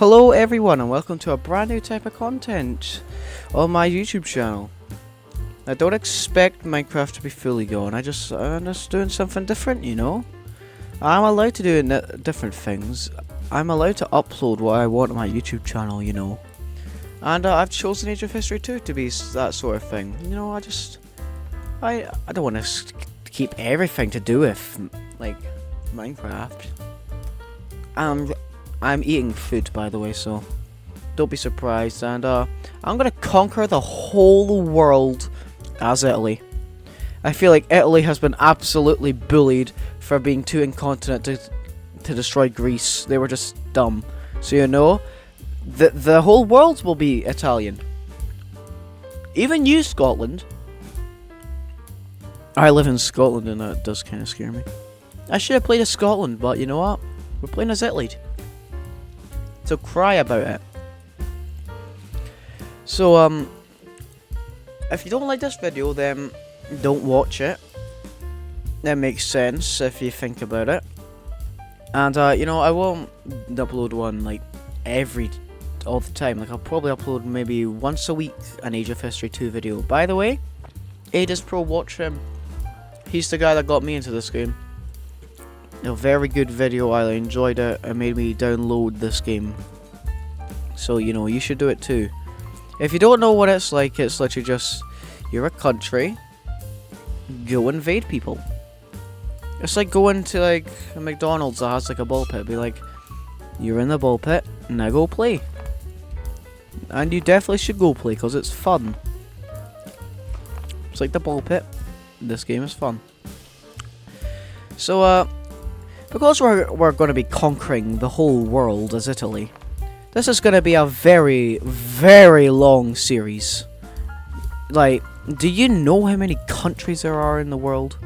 Hello everyone and welcome to a brand new type of content on my YouTube channel. I don't expect Minecraft to be fully gone, I'm just doing something different, you know. I'm allowed to do different things. I'm allowed to upload what I want on my YouTube channel, you know. And I've chosen Age of History 2 to be that sort of thing. You know, I don't want to keep everything to do with, like, Minecraft. I'm eating food, by the way, so don't be surprised. And I'm gonna conquer the whole world as Italy. I feel like Italy has been absolutely bullied for being too incontinent to destroy Greece. They were just dumb. So you know, the whole world will be Italian. Even you, Scotland. I live in Scotland, and that does kind of scare me. I should have played as Scotland, but you know what? We're playing as Italy. So cry about it. So if you don't like this video, then don't watch it. That makes sense if you think about it. And you know, I won't upload one like all the time. Like I'll probably upload maybe once a week an Age of History 2 video. By the way, Adis Pro, watch him. He's the guy that got me into this game. A very good video. I enjoyed it. It made me download this game. So, you know, you should do it too. If you don't know what it's literally just, you're a country, go invade people. It's like going to like a McDonald's that has like a ball pit. Be like, you're in the ball pit, now go play. And you definitely should go play because it's fun. It's like the ball pit. This game is fun. So, because we're going to be conquering the whole world as Italy, this is going to be a very, very long series. Like, do you know how many countries there are in the world?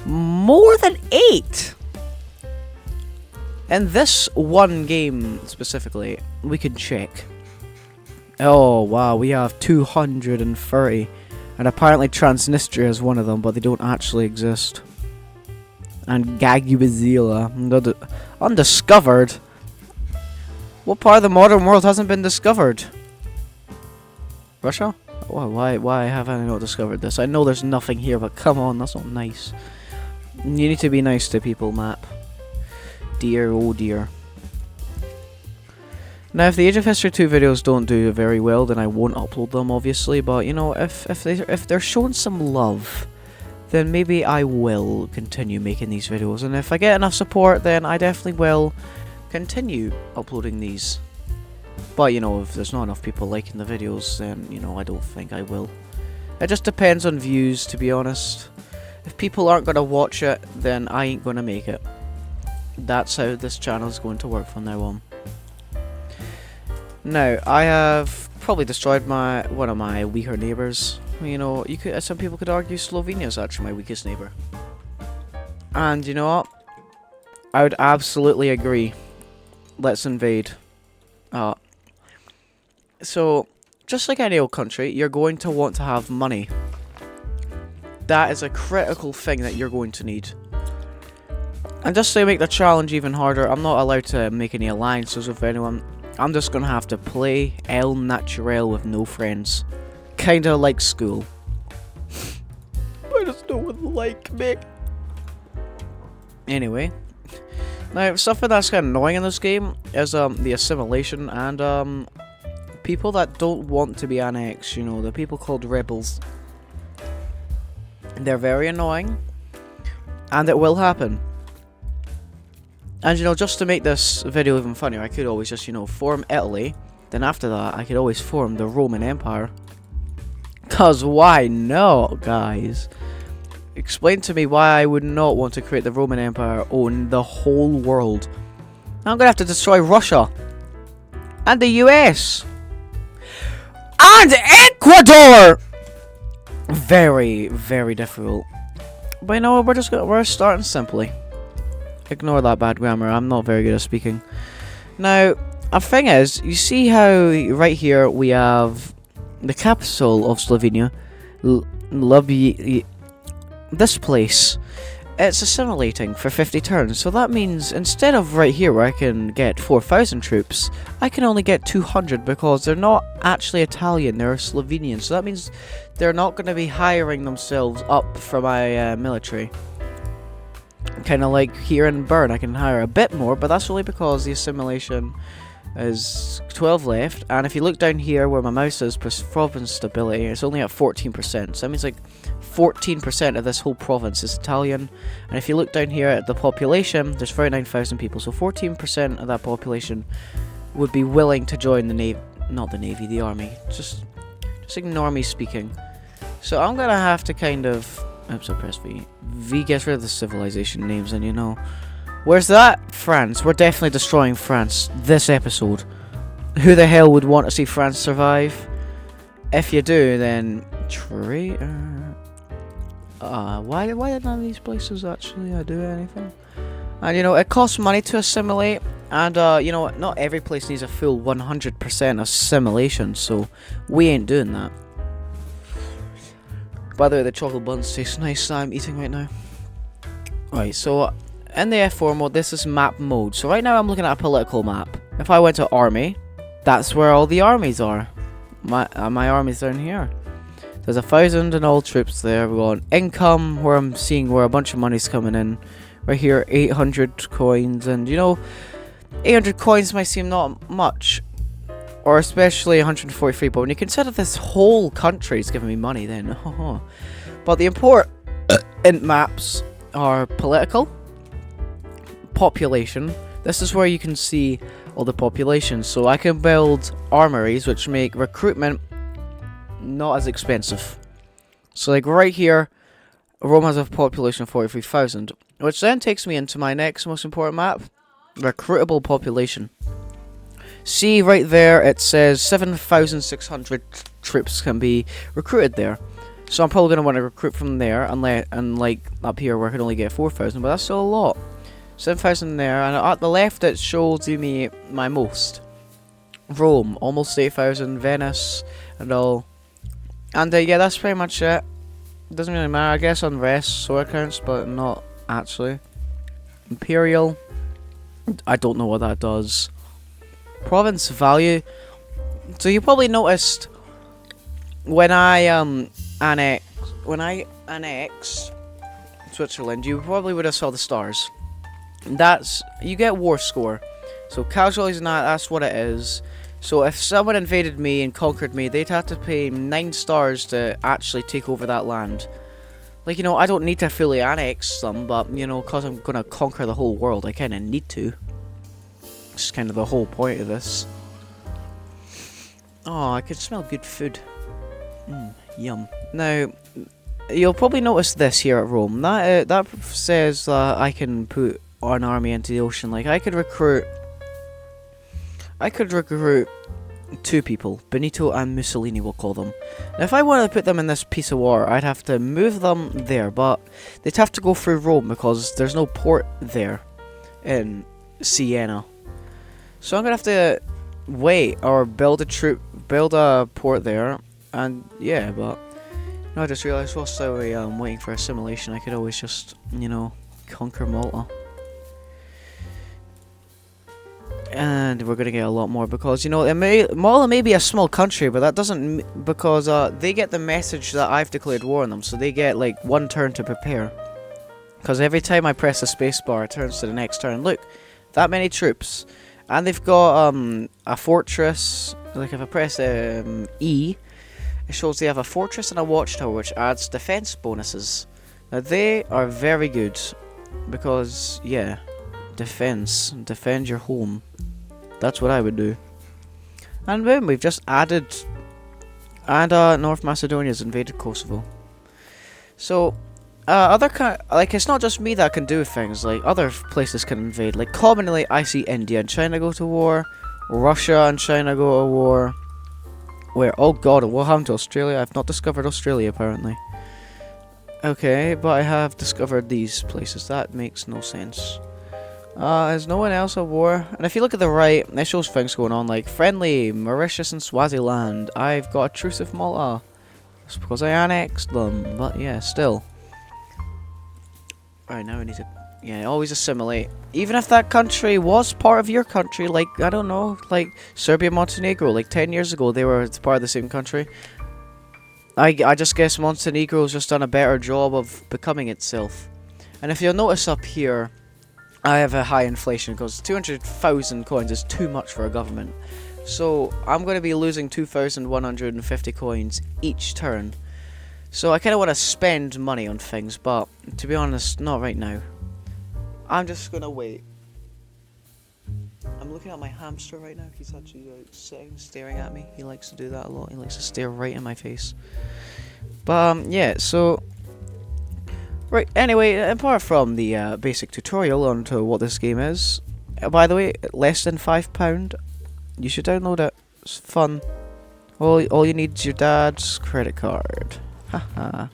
More than 8! In this one game specifically, we can check. Oh wow, we have 230. And apparently Transnistria is one of them, but they don't actually exist. And Gagubazila, undiscovered. What part of the modern world hasn't been discovered? Russia? Why haven't I not discovered this? I know there's nothing here, but come on, that's not nice. You need to be nice to people, map. Dear, oh dear. Now, if the Age of History 2 videos don't do very well, then I won't upload them, obviously. But you know, if they're showing some love, then maybe I will continue making these videos. And if I get enough support, then I definitely will continue uploading these. But you know, if there's not enough people liking the videos, then you know, I don't think I will. It just depends on views, to be honest. If people aren't going to watch it, then I ain't going to make it. That's how this channel is going to work from now on. Now, I have probably destroyed one of my weaker neighbours. You know, some people could argue Slovenia is actually my weakest neighbour. And you know what? I would absolutely agree. Let's invade. So, just like any old country, you're going to want to have money. That is a critical thing that you're going to need. And just to make the challenge even harder, I'm not allowed to make any alliances with anyone. I'm just gonna have to play El Natural with no friends. Kinda like school. I just no one like me. Anyway. Now, something that's kind of annoying in this game is the assimilation and people that don't want to be annexed, you know, the people called rebels. They're very annoying. And it will happen. And you know, just to make this video even funnier, I could always just, you know, form Italy. Then after that, I could always form the Roman Empire. Cause why not, guys? Explain to me why I would not want to create the Roman Empire, own the whole world. I'm gonna have to destroy Russia. And the US. And Ecuador! Very, very difficult. But you know, we're starting simply. Ignore that bad grammar, I'm not very good at speaking. Now, a thing is, you see how right here we have the capital of Slovenia, this place it's assimilating for 50 turns. So that means instead of right here where I can get 4,000 troops, I can only get 200 because they're not actually Italian, they're Slovenian. So that means they're not going to be hiring themselves up for my military. Kind of like here in Bern, I can hire a bit more, but that's only because the assimilation is 12 left. And if you look down here where my mouse is, province stability, it's only at 14%. So that means like 14% of this whole province is Italian. And if you look down here at the population, there's 39,000 people. So 14% of that population would be willing to join the Navy. Not the Navy, the Army. Just ignore me speaking. So I'm going to have to kind of... Oops, I pressed V. V gets rid of the civilization names, and you know. Where's that? France. We're definitely destroying France this episode. Who the hell would want to see France survive? If you do, then... Traitor. Why did none of these places actually do anything? And you know, it costs money to assimilate. And you know, not every place needs a full 100% assimilation, so we ain't doing that. By the way, the chocolate buns taste nice that I'm eating right now. Right, so in the F4 mode, this is map mode. So right now I'm looking at a political map. If I went to army, that's where all the armies are. My army's down here. There's 1,000 in all troops there. We're on income, where I'm seeing where a bunch of money's coming in. Right here, 800 coins. And you know, 800 coins might seem not much. Or especially 143, but when you consider this whole country is giving me money, then But the important maps are political, population. This is where you can see all the population. So I can build armories, which make recruitment not as expensive. So like right here, Rome has a population of 43,000, which then takes me into my next most important map, recruitable population. See right there, it says 7,600 troops can be recruited there. So I'm probably going to want to recruit from there, and like up here where I can only get 4,000, but that's still a lot. 7,000 there, and at the left it shows me my most. Rome, almost 8,000, Venice, and all. And yeah, that's pretty much it. Doesn't really matter, I guess unrest sort of counts, but not actually. Imperial, I don't know what that does. Province value. So you probably noticed when I annexed Switzerland, you probably would have saw the stars. That's you get war score. So casualties and that's what it is. So if someone invaded me and conquered me, they'd have to pay 9 stars to actually take over that land. Like, you know, I don't need to fully annex them, but you know, cause I'm gonna conquer the whole world, I kinda need to. It's kind of the whole point of this. Oh, I can smell good food. Yum. Now, you'll probably notice this here at Rome. That says that I can put an army into the ocean. Like, I could recruit 2 people. Benito and Mussolini, we'll call them. Now, if I wanted to put them in this piece of water, I'd have to move them there, but they'd have to go through Rome because there's no port there in Siena. So I'm gonna have to wait or build a port there, and yeah. But no, I just realised whilst I was waiting for assimilation, I could always just, you know, conquer Malta, and we're gonna get a lot more because you know Malta may be a small country, but that doesn't because they get the message that I've declared war on them, so they get like 1 turn to prepare. Because every time I press the spacebar, it turns to the next turn. Look, that many troops. And they've got a fortress. Like if I press E, it shows they have a fortress and a watchtower, which adds defense bonuses. Now they are very good because yeah, defend your home. That's what I would do. And boom, we've just added, and North Macedonia's invaded Kosovo. So like it's not just me that can do things, like other places can invade. Like commonly I see India and China go to war, Russia and China go to war. Where, oh god, what happened to Australia? I've not discovered Australia apparently. Okay, but I have discovered these places. That makes no sense. Is no one else at war? And if you look at the right, it shows things going on like friendly Mauritius and Swaziland. I've got a truce with Malta. It's because I annexed them, but yeah, still. Right, now we need to... Yeah, always assimilate. Even if that country was part of your country, like, I don't know, like Serbia, Montenegro, like 10 years ago, they were part of the same country. I just guess Montenegro's just done a better job of becoming itself. And if you'll notice up here, I have a high inflation because 200,000 coins is too much for a government. So I'm going to be losing 2,150 coins each turn. So I kind of want to spend money on things, but to be honest, not right now. I'm just going to wait. I'm looking at my hamster right now. He's actually sitting, staring at me. He likes to do that a lot. He likes to stare right in my face. But yeah, so... Right, anyway, apart from the basic tutorial on to what this game is, by the way, less than £5, you should download it. It's fun. All you need is your dad's credit card. Haha.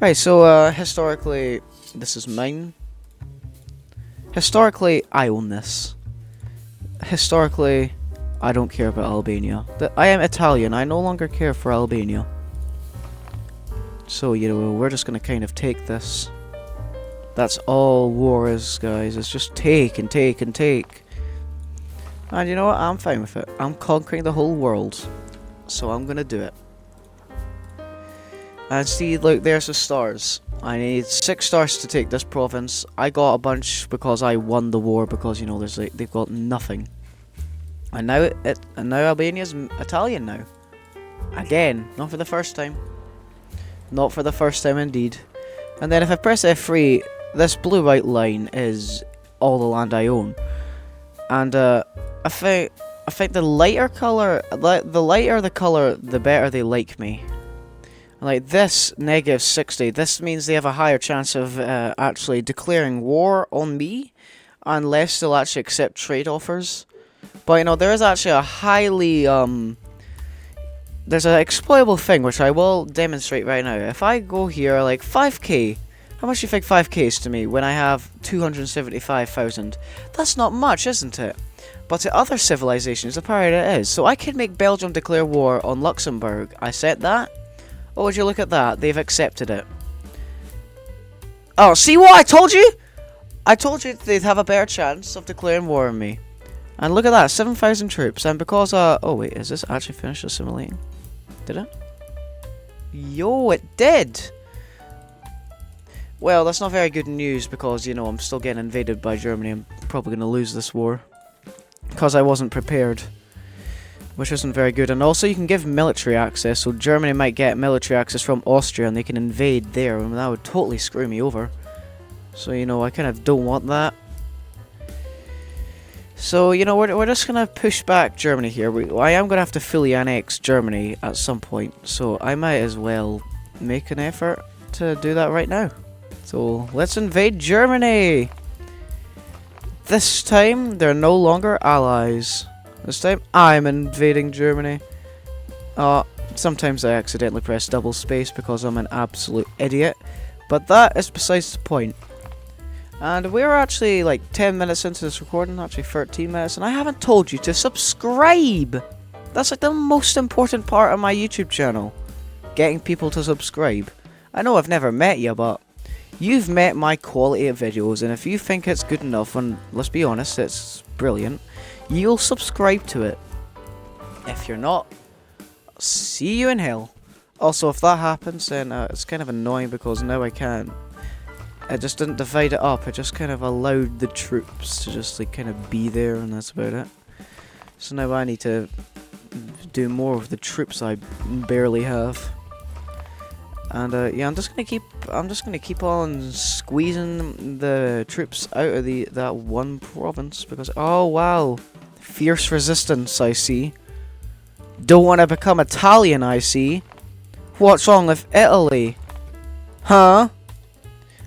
Right, so historically, this is mine. Historically, I own this. Historically, I don't care about Albania. I am Italian, I no longer care for Albania. So, you know, we're just gonna kind of take this. That's all war is, guys. It's just take and take and take. And you know what? I'm fine with it. I'm conquering the whole world. So I'm gonna do it. And see, look, there's the stars. I need 6 stars to take this province. I got a bunch because I won the war because, you know, there's like, they've got nothing. And now Albania's Italian now. Again, not for the first time. Not for the first time indeed. And then if I press F3, this blue white line is all the land I own. And I think the lighter color, the lighter the color, the better they like me. Like this -60, this means they have a higher chance of actually declaring war on me, unless they'll actually accept trade offers. But you know, there is actually a highly there's an exploitable thing which I will demonstrate right now. If I go here, like 5k, how much do you think 5k is to me when I have 275,000? That's not much, isn't it? But to other civilizations, apparently it is. So I could make Belgium declare war on Luxembourg. I said that. Oh, would you look at that? They've accepted it. Oh, see what I told you? I told you they'd have a better chance of declaring war on me. And look at that, 7,000 troops. And because, oh wait, is this actually finished assimilating? Did it? Yo, it did! Well, that's not very good news because, you know, I'm still getting invaded by Germany. I'm probably going to lose this war. Because I wasn't prepared. Which isn't very good. And also you can give military access, so Germany might get military access from Austria and they can invade there, and that would totally screw me over. So, you know, I kind of don't want that. So, you know, we're just going to push back Germany here. I am going to have to fully annex Germany at some point, so I might as well make an effort to do that right now. So, let's invade Germany! This time, they're no longer allies. This time, I'm invading Germany. Sometimes I accidentally press double space because I'm an absolute idiot. But that is besides the point. And we're actually like 10 minutes into this recording, actually 13 minutes, and I haven't told you to subscribe! That's like the most important part of my YouTube channel. Getting people to subscribe. I know I've never met you, but you've met my quality of videos, and if you think it's good enough, and let's be honest, it's brilliant, you'll subscribe to it. If you're not, I'll see you in hell. Also, if that happens, then it's kind of annoying because now I can't. I just didn't divide it up, I just kind of allowed the troops to just like kind of be there, and that's about it. So now I need to do more with the troops I barely have. And yeah, I'm just gonna keep on squeezing the troops out of that one province because, oh wow, fierce resistance I see. Don't want to become Italian I see. What's wrong with Italy? Huh?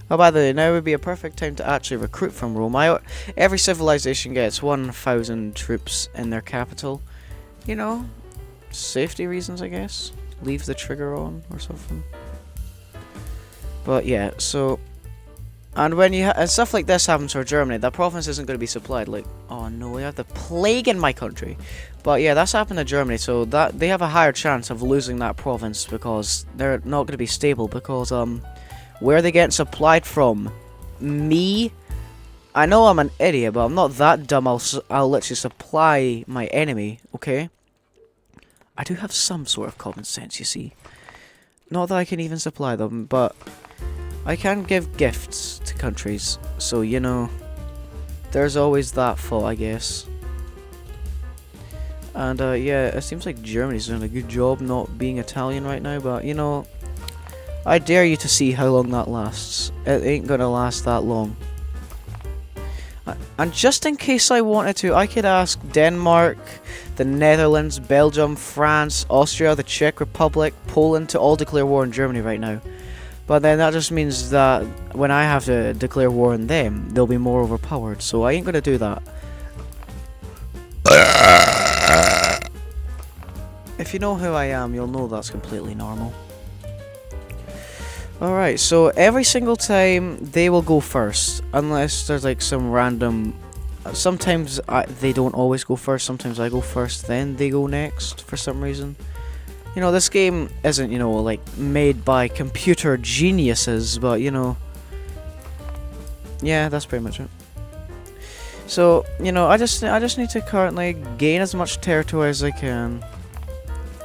Oh, by the way, now would be a perfect time to actually recruit from Rome. Every civilization gets 1,000 troops in their capital. You know, safety reasons, I guess. Leave the trigger on or something. But yeah, so, and when and stuff like this happens for Germany, that province isn't going to be supplied. Like, oh no, we have the plague in my country. But yeah, that's happened to Germany, so that they have a higher chance of losing that province because they're not going to be stable because where are they getting supplied from? me, I know I'm an idiot, but I'm not that dumb. I'll literally supply my enemy, okay? I do have some sort of common sense, you see. Not that I can even supply them, but I can give gifts to countries. So, you know, there's always that thought, I guess. And, yeah, it seems like Germany's doing a good job not being Italian right now, but, you know, I dare you to see how long that lasts. It ain't gonna last that long. And just in case I wanted to, I could ask Denmark, the Netherlands, Belgium, France, Austria, the Czech Republic, Poland to all declare war on Germany right now. But then that just means that when I have to declare war on them, they'll be more overpowered. So I ain't gonna do that. If you know who I am, you'll know that's completely normal. Alright, so every single time they will go first, unless there's like some random... Sometimes they don't always go first, sometimes I go first, then they go next for some reason. You know, this game isn't, you know, like made by computer geniuses, but you know... Yeah, that's pretty much it. So, you know, I just need to currently gain as much territory as I can.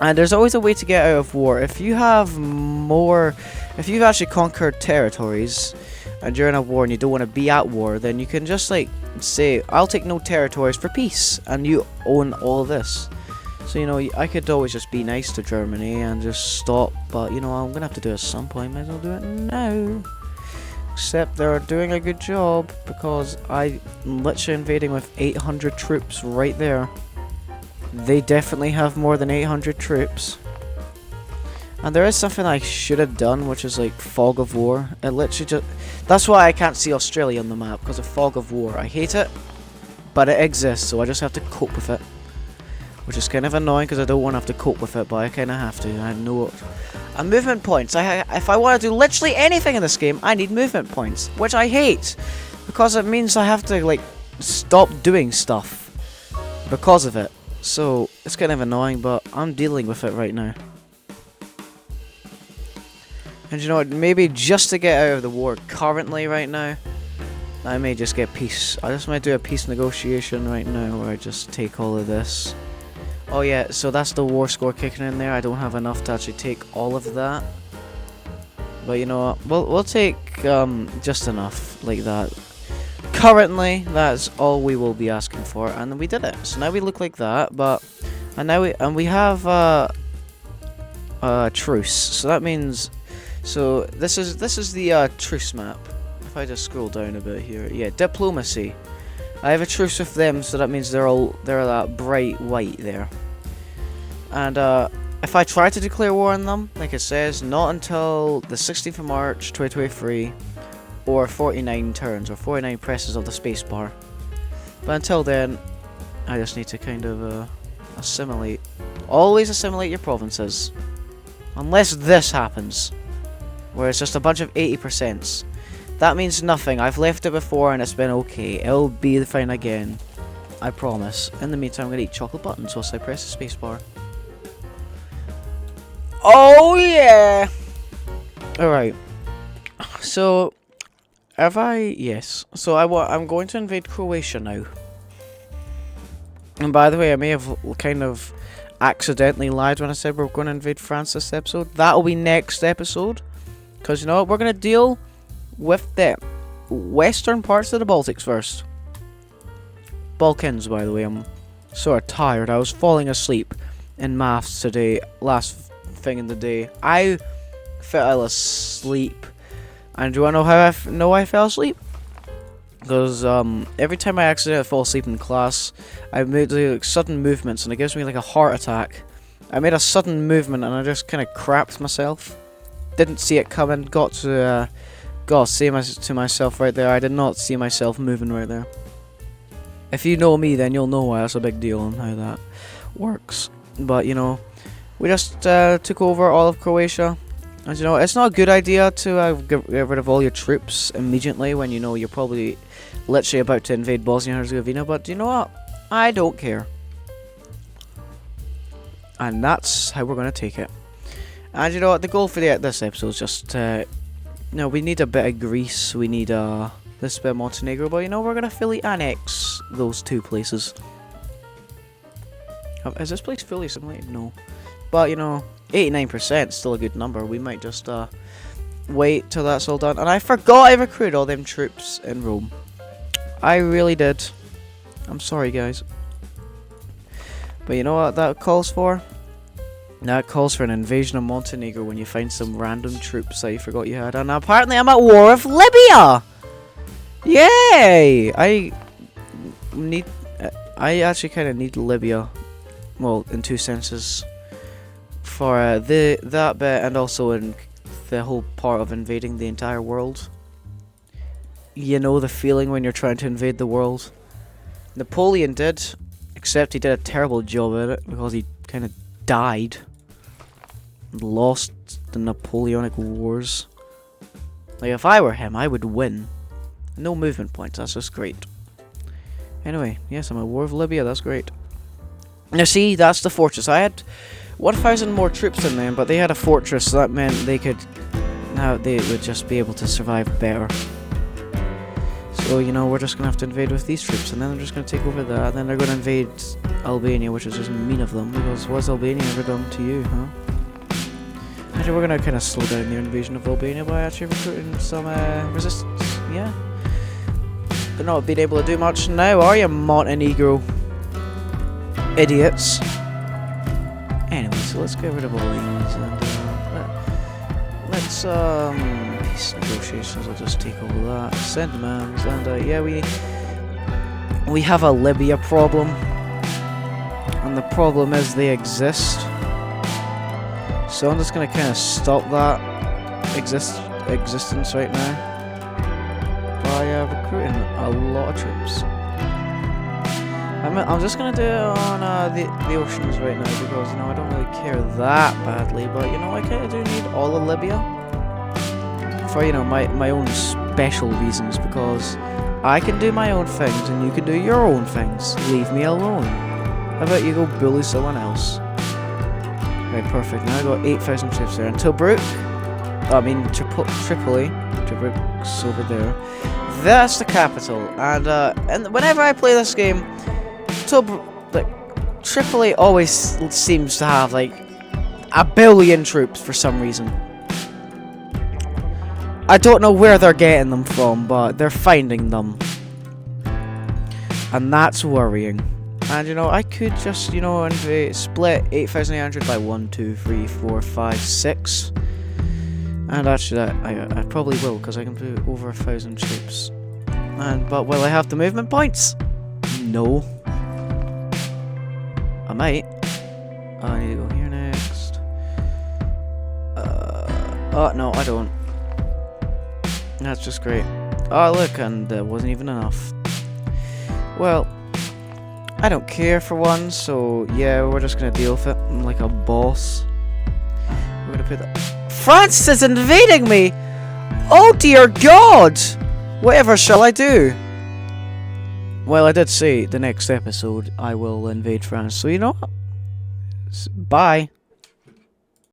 And there's always a way to get out of war. If you have more... If you've actually conquered territories, and you're in a war and you don't want to be at war, then you can just, like, say, I'll take no territories for peace, and you own all this. So, you know, I could always just be nice to Germany and just stop, but, you know, I'm going to have to do it at some point. Might as well do it now. Except they're doing a good job, because I'm literally invading with 800 troops right there. They definitely have more than 800 troops. And there is something I should have done, which is like fog of war. It literally just... That's why I can't see Australia on the map, because of fog of war. I hate it, but it exists, so I just have to cope with it. Which is kind of annoying, because I don't want to have to cope with it, but I kind of have to. I know it. And movement points. If I want to do literally anything in this game, I need movement points, which I hate. Because it means I have to, like, stop doing stuff because of it. So, it's kind of annoying, but I'm dealing with it right now. And you know what, maybe just to get out of the war currently right now, I may just get peace. I just might do a peace negotiation right now where I just take all of this. Oh yeah, so that's the war score kicking in there. I don't have enough to actually take all of that. But you know what, we'll take just enough like that. Currently, that's all we will be asking for, and we did it. So now we look like that, but... And now we have truce. So that means... So this is the truce map. If I just scroll down a bit here, yeah, diplomacy. I have a truce with them, so that means they're that bright white there. And if I try to declare war on them, like it says, not until the 16th of March 2023, or 49 turns or 49 presses of the spacebar. But until then, I just need to kind of assimilate. Always assimilate your provinces, unless this happens. Where it's just a bunch of 80%. That means nothing. I've left it before and it's been okay. It'll be fine again. I promise. In the meantime, I'm going to eat chocolate buttons whilst I press the spacebar. Oh yeah! Alright. So, yes. So I'm going to invade Croatia now. And by the way, I may have kind of accidentally lied when I said we're going to invade France this episode. That'll be next episode. Because, you know what, we're going to deal with the western parts of the Baltics first. Balkans, by the way. I'm sort of tired. I was falling asleep in maths today. Last thing in the day. I fell asleep. And do you want to know how I know I fell asleep? Because every time I accidentally fall asleep in class, I made like, sudden movements and it gives me like a heart attack. I made a sudden movement and I just kind of crapped myself. Didn't see it coming. Got to say to myself right there, I did not see myself moving right there. If you know me, then you'll know why that's a big deal and how that works. But, you know, we just took over all of Croatia. And, you know, it's not a good idea to get rid of all your troops immediately when you know you're probably literally about to invade Bosnia and Herzegovina. But, you know what? I don't care. And that's how we're going to take it. And you know what, the goal for this episode is just, we need a bit of Greece, we need this bit of Montenegro, but you know, we're gonna fully annex those two places. Is this place fully assimilated? No. But you know, 89% is still a good number. We might just wait till that's all done. And I forgot I recruited all them troops in Rome. I really did. I'm sorry, guys. But you know what that calls for? That calls for an invasion of Montenegro when you find some random troops that you forgot you had. And apparently I'm at war with Libya! Yay! I actually kind of need Libya. Well, in two senses. For that bit, and also in the whole part of invading the entire world. You know the feeling when you're trying to invade the world. Napoleon did, except he did a terrible job at it because he kind of died. Lost the Napoleonic Wars. Like, if I were him, I would win. No movement points, that's just great. Anyway, yes, I'm at war with Libya, that's great. Now see, that's the fortress. I had 1,000 more troops in there, but they had a fortress, so that meant they could... Now they would just be able to survive better. So, you know, we're just going to have to invade with these troops, and then they're just going to take over that, and then they're going to invade Albania, which is just mean of them, because what's Albania ever done to you, huh? Actually, we're going to kind of slow down the invasion of Albania by actually recruiting some resistance, yeah. But not being able to do much now, are you, Montenegro? Idiots. Anyway, so let's get rid of all these, and let's, peace negotiations, I'll just take all of that, send demands, and yeah, we have a Libya problem, and the problem is they exist, so I'm just gonna kind of stop that existence right now, by recruiting a lot of troops. I'm just gonna do it on the oceans right now, because, you know, I don't really care that badly, but, you know, I kinda do need all of Libya. For, you know, my own special reasons, because I can do my own things and you can do your own things. Leave me alone. How about you go bully someone else? Right, perfect. Now I got 8,000 troops there. And Tobruk, Tripoli. Tobruk's over there. That's the capital. And whenever I play this game, Tripoli always seems to have like 1 billion troops for some reason. I don't know where they're getting them from, but they're finding them. And that's worrying. And, you know, I could just, you know, split 8,800 by 1, 2, 3, 4, 5, 6. And actually, I probably will, because I can do over 1,000 troops. But will I have the movement points? No. I might. I need to go here next. Oh, no, I don't. That's just great. Oh, look, and there wasn't even enough. Well, I don't care for one, so yeah, we're just gonna deal with it. I'm like a boss. We're gonna put that. France is invading me! Oh dear God! Whatever shall I do? Well, I did say the next episode I will invade France, so you know what? Bye.